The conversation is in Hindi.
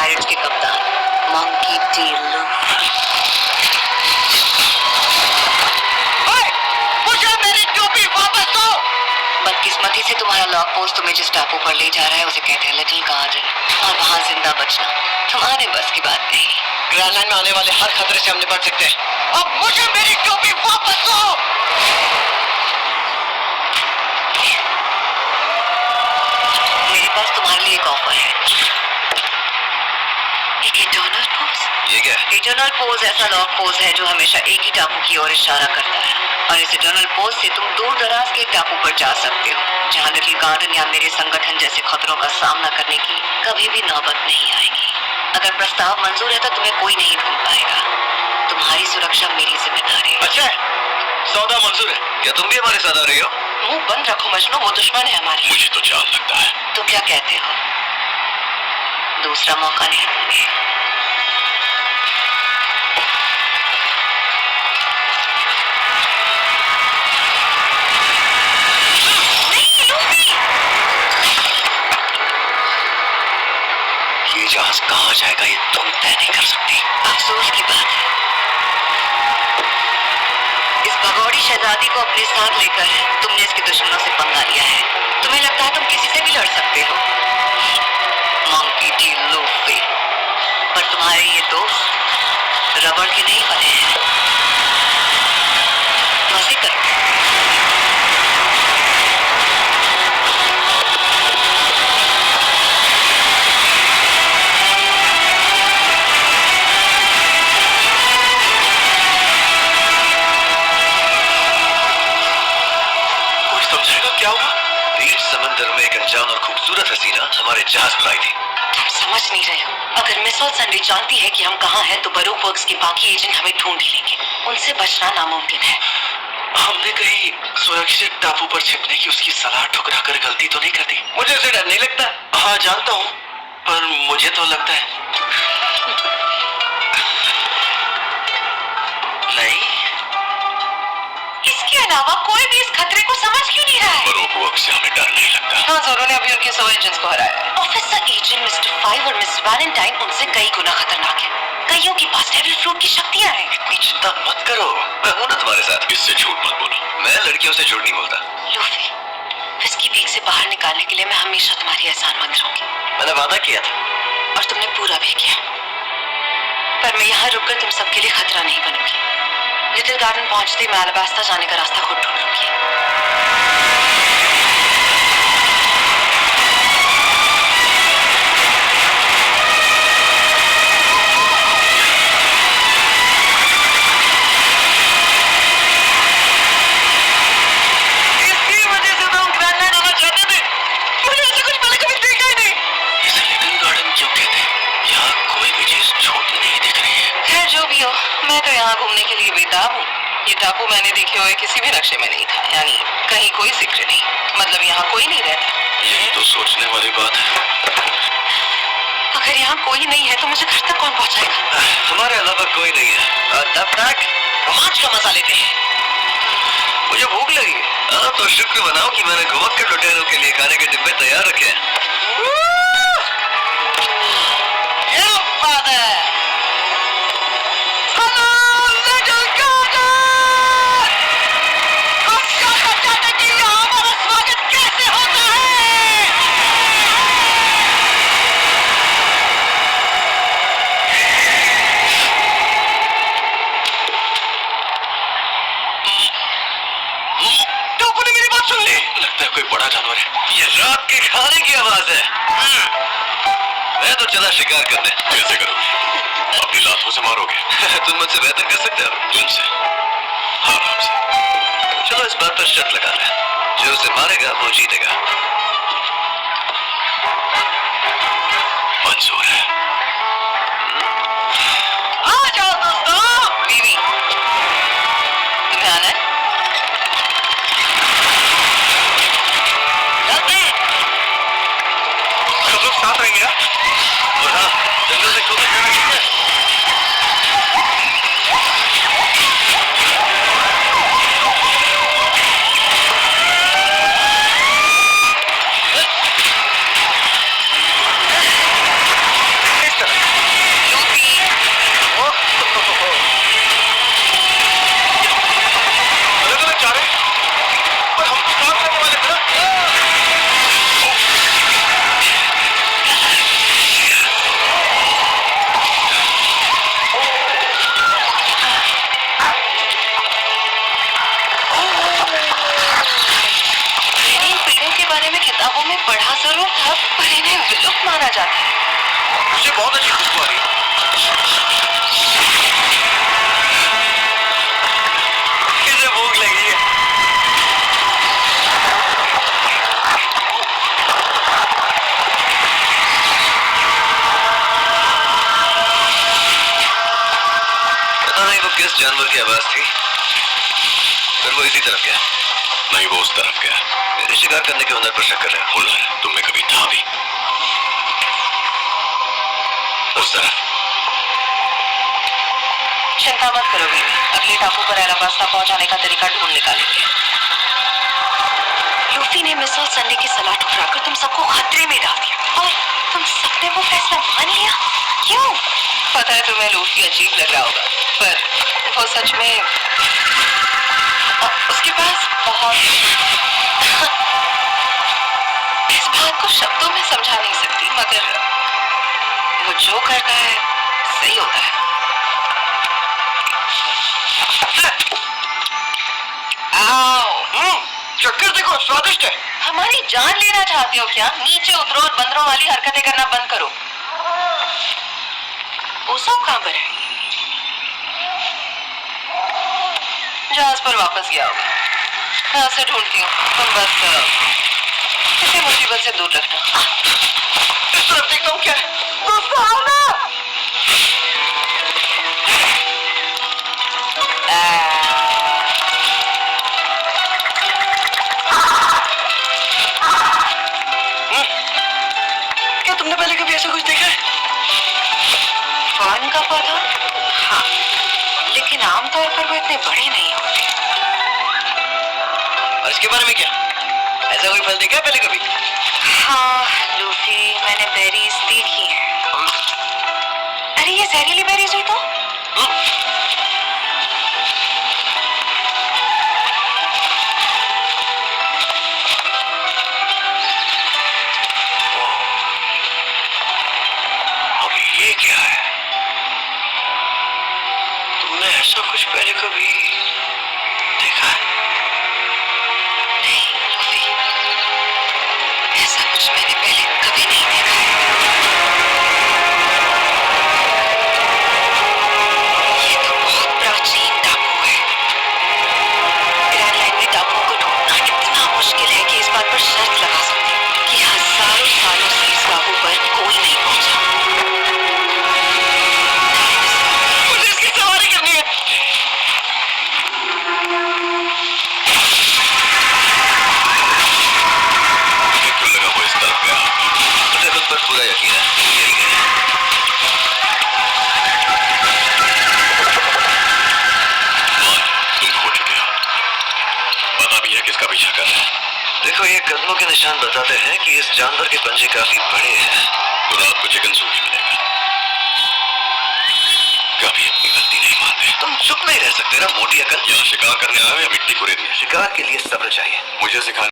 पायरेट्स के कप्तान मंकी डी लूफी। मुझे मेरी टोपी वापस दो। बदकिस्मती से तुम्हारा लॉक पोस्ट तुम्हें जिस टापू पर ले जा रहा है उसे कहते हैं लिटिल गार्डन, और वहाँ जिंदा बचना तुम्हारे बस की बात नहीं। ग्रैंडलैंड में आने वाले हर खतरे से हम निपट सकते हैं। अब मुझे मेरी टोपी वापस दो। मेरे पास तुम्हारे लिए एक ऑफर है। एक इटर्नल पोज। ये क्या है? इटर्नल पोज ऐसा लॉक पोज है जो हमेशा एक ही टापू की ओर इशारा करता है, और इस इटर्नल पोज से तुम दूर दराज के टापू पर जा सकते हो जहाँ लिटिल गार्डन या मेरे संगठन जैसे खतरों का सामना करने की कभी भी नौबत नहीं आएगी। अगर प्रस्ताव मंजूर है तो तुम्हें कोई नहीं ढूंढ पाएगा। तुम्हारी सुरक्षा मेरी जिम्मेदारी है। अच्छा है, सौदा मंजूर है। क्या तुम भी हमारे साथ आ रही हो? मुंह बंद रखो मजनू, वो दुश्मन है हमारी। मुझे तो चांद लगता है। तो क्या कहते हो, दूसरा मौका नहीं दूंगे? ये जहाज कहाँ जाएगा ये तुम तय नहीं कर सकती। अफसोस की बात है, इस भगौड़ी शहजादी को अपने साथ लेकर तुमने इसके दुश्मनों से पंगा लिया है। तुम्हें लगता है तुम किसी से भी लड़ सकते हो, मंकी डी लूफी, पर तुम्हारे ये दोस्त रबड़ के नहीं बने हैं। मजे करो। क्या हुआ? बीच समंदर में एक अनजान और खूबसूरत हसीना हमारे जहाज पर आई थी। तुम समझ नहीं रहे हो। अगर मिसाइल संडे जानती है कि हम कहाँ हैं तो बरूक वर्क्स के बाकी एजेंट हमें ढूंढ ही लेंगे। उनसे बचना नामुमकिन है। हमने कहीं सुरक्षित टापू पर छिपने की उसकी सलाह ठुकरा कर गलती तो नहीं कर दी? मुझे उसे डर नहीं लगता। हाँ जानता हूँ, पर मुझे तो लगता है नहीं। इसके अलावा कोई भी इस खतरे को समझ क्यों नहीं रहा है? बरूक वर्क्स से हमें डर नहीं लगता। हाँ, जोरो ने अभी उनके 100 एजेंट्स को हराया है। ऑफिसर एजेंट मिस्टर 5 और मिस वैलेंटाइन उनसे कई गुना खतरनाक है। कईयों के पास डेविल फ्रूट की शक्तियाँ हैं। इतनी चिंता मत करो, मैं हूँ ना तुम्हारे साथ। इससे झूठ मत बोलो, मैं लड़कियों से झूठ नहीं बोलता। लूफी, विस्की पीक से बाहर निकालने के लिए मैं हमेशा तुम्हारी एहसानमंद रहूंगी। मैंने वादा किया था और तुमने पूरा भी किया। पर मैं यहाँ रुककर तुम सबके लिए खतरा नहीं बनूंगी। लिटिल गार्डन पहुंचते मैं अलाबास्ता जाने का रास्ता खुद ढूंढ लूंगी। इसकी वजह से तो हम ग्रैंडलैंड आना चाहते थे। मुझे ऐसा कुछ पहले कभी देखा ही नहीं। इसे लिटिल गार्डन क्यों कहते हैं? यहाँ कोई भी चीज छोटी नहीं दिख रही है। खैर जो भी हो, मैं तो यहाँ घूमने के लिए बेताब हूँ। ये टापू मैंने देखे हुए किसी भी नक्शे में नहीं था, यानी कहीं कोई जिक्र नहीं, मतलब यहाँ कोई नहीं रहता। यही तो सोचने वाली बात है। अगर यहाँ कोई नहीं है तो मुझे घर तक कौन पहुँचाएगा? हमारे अलावा कोई नहीं है, और तब तक रोमांच का मजा लेते हैं। मुझे भूख लगी है। तो शुक्र मनाओ कि मैंने घुमक्कड़ लुटेरों के लिए खाने के डिब्बे तैयार रखे हैं। क्या बात है? Hello little garden! अब जानना चाहते कि यहाँ हमारा स्वागत कैसे होता है? टोपू ने मेरी बात सुन ली। लगता है कोई बड़ा जानवर है। ये रात के खाने की आवाज है। मैं तो चला शिकार करने। कैसे करोगे? अपनी लातों से मारोगे। तुम मुझसे बेहतर कर सकते हो। तुमसे? आराम से। चलो इस बात पर शर्त लगा ले, जो उसे मारेगा वो जीतेगा। मंजूर है। आ जाओ दोस्तों। बीवी, तुम्हें आना है? सब लोग साथ रहेंगे ना? और हाँ, जंगल से खोकर जाना ठीक है। बड़ा जरूर था पर इन्हें विलुप्त माना जाता है। मुझे बहुत अच्छी खुशबू आ रही है। इसे भूख लगी है। पता नहीं वो किस जानवर की आवाज थी, पर वो इसी तरफ गया। नहीं, वो उस तरफ गया। मेरे शिकार करने के हुनर पर शक कर रहे हो? हुनर तुम में कभी था भी? उस तरफ। चिंता मत करो बीवी, अगले टापू पर एलाबास्ता पहुंचाने का तरीका ढूंढ निकालेंगे। लूफी ने मिस और संडे की सलाह ठुकराकर तुम सबको खतरे में डाल दिया और तुम सबने वो फैसला मान लिया। क्यों? पता है तुम्हें लूफी अजीब लग रहा होगा, पर वो सच में उसके पास बहुत इस बात को शब्दों में समझा नहीं सकती, मगर वो जो करता है सही होता है। चक्कर देखो, स्वादिष्ट है। हमारी जान लेना चाहते हो क्या? नीचे उतरो और बंदरों वाली हरकतें करना बंद करो। उसाव कहाँ पर है? जहाज पर वापस गया होगा। मैं उसे ढूंढती हूँ, तुम बस किसी मुसीबत से दूर रखना। इस तरफ देखता हूँ, क्या है? क्या तुमने पहले कभी ऐसा कुछ देखा है? फर्न का पौधा? हाँ, लेकिन आमतौर पर वो इतने बड़े नहीं होते। और इसके बारे में क्या? ऐसा कोई फल देखा है पहले कभी? हाँ लूफी, मैंने बेरीज देखी है। अरे ये जहरीली बेरीज हुई तो? और ये क्या है? तुमने ऐसा कुछ पहले कभी देखा है? नहीं लूफी, ऐसा कुछ मैंने पहले कभी नहीं देखा है। ये तो बहुत प्राचीन टापू है। ग्रैंड लाइन में टापुओं को ढूंढना इतना मुश्किल है कि इस बात पर शर्त लगा सकती हूँ कि हजारों सालों से इस टापू पर कोई नहीं पहुंचा। मुझे इसकी सवारी करनी है। क्यों लगा वो इस तरफ गया? मुझे खुद पर पूरा यकीन है, यही गया। तुम खो चुके हो। पता भी है किसका पीछा कर रहा है। देखो, ये कदमों के निशान बताते हैं कि इस जानवर के पंजे काफी बड़े हैं। तो रात को चिकन सूप ही मिलेगा। कभी अपनी गलती नहीं मानते। तुम चुप नहीं रह सकते ना, मोटी अकल। यहाँ शिकार करने आए हो या मिट्टी कुरेदने? शिकार के लिए सब्र चाहिए। मुझे सिखाने